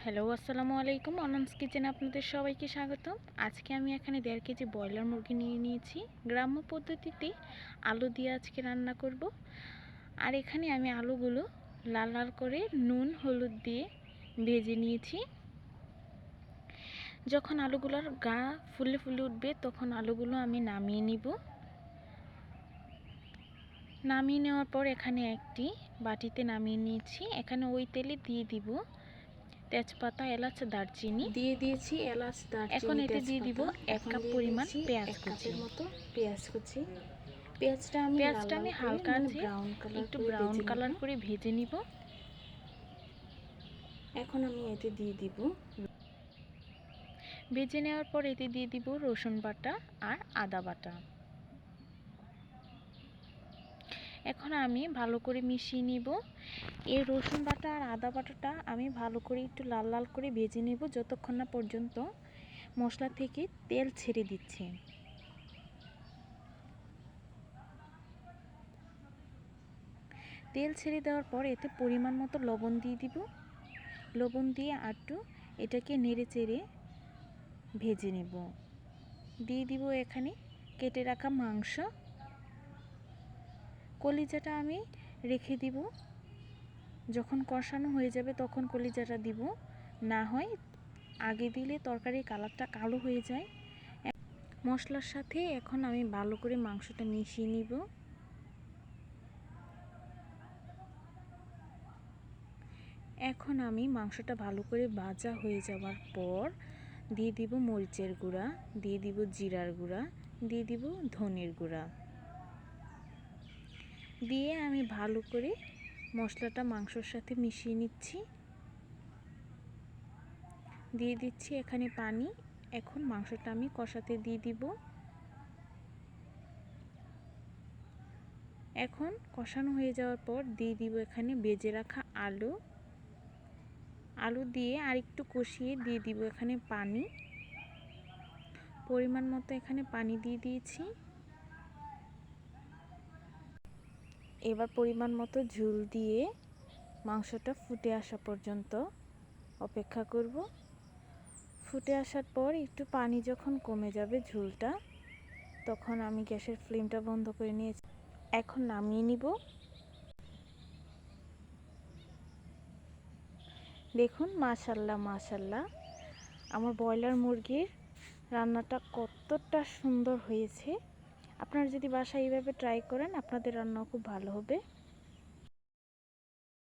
Hello, আসসালামু আলাইকুম। অনন্স কিচেনে আপনাদের সবাইকে স্বাগতম। আজকে আমি এখানে 1.5 কেজি ব্রয়লার মুরগি নিয়ে নিয়েছি। গ্রাম্য পদ্ধতিতে আলু দিয়ে আজকে রান্না করব। আর এখানে আমি আলুগুলো লাল লাল করে নুন হলুদ দিয়ে ভেজে নিয়েছি। যখন আলুগুলোর গা ফুলে ফুলে উঠবে তখন আলুগুলো আমি নামিয়ে নিব। নামিয়ে নেওয়ার পর এখানে একটি বাটিতে নামিয়ে নিয়েছি। এখানে ওই তেলে দিয়ে দিব তেজপাতা, এলাচ, দারচিনি দিয়ে দিয়েছি এলাচ, এখন দারচিনি, এতে দিয়ে দিব তেজপাতা। 1 এখন কাপ দিয়ে পরিমাণ দিয়েছি পেঁয়াজ 1 কুচি। কাপের মতো পেঁয়াজ কুচি। পেঁয়াজটা আমি হালকা আছে একটু ব্রাউন কালার করে ভেজে নিব। এখন আমি এতে দিয়ে দিব ভেজে নেওয়ার পর এতে দিয়ে দিব রসুন বাটা আর আদা বাটা। এখন আমি ভালো করে মিশিয়ে নিব। এই রসুন বাটা আর আদা বাটাটা আমি ভালো করে একটু লাল লাল করে ভেজে নেব যতক্ষণ না পর্যন্ত মশলা থেকে তেল ছেড়ে দিচ্ছে। তেল ছেড়ে দেওয়ার পর এতে পরিমাণ মতো লবণ দিয়ে দিব। লবণ দিয়ে একটু এটাকে নেড়ে চেড়ে ভেজে নেব। দিয়ে দিব এখানে কেটে রাখা মাংস। কলিজাটা আমি রেখে দিব, যখন কষানো হয়ে যাবে তখন কলিজাটা দিব, না হয় আগে দিলে তরকারির কালারটা কালো হয়ে যায়। মশলার সাথে এখন আমি ভালো করে মাংসটা মিশিয়ে নিব। এখন আমি মাংসটা ভালো করে ভাজা হয়ে যাওয়ার পর দিয়ে দিব মরিচের গুঁড়া, দিয়ে দিব জিরার গুঁড়া, দিয়ে দিব ধনের গুঁড়া। দিয়ে আমি ভালো করে মশলাটা মাংসর সাথে মিশিয়ে নিচ্ছি। দিয়ে দিচ্ছি এখানে পানি। এখন মাংসটা আমি কষাতে দিয়ে দিব। এখন কষানো হয়ে যাওয়ার পর দিয়ে দিব এখানে ভেজে রাখা আলু। আলু দিয়ে আরেকটু কষিয়ে দিয়ে দিব এখানে পানি। পরিমাণ মতো এখানে পানি দিয়ে দিয়েছি। এবার পরিমাণ মতো ঝোল দিয়ে মাংসটা ফুটে আসা পর্যন্ত অপেক্ষা করব। ফুটে আসার পর একটু পানি যখন কমে যাবে ঝোলটা, তখন আমি গ্যাসের ফ্লেমটা বন্ধ করে নিয়েছি। এখন নামিয়ে নিব। দেখুন, মাশাল্লাহ মাশাল্লাহ, আমার ব্রয়লার মুরগির রান্নাটা কতটা সুন্দর হয়েছে। আপনারা যদি বাসায় এইভাবে ট্রাই করেন আপনাদের রান্নাও খুব ভালো হবে।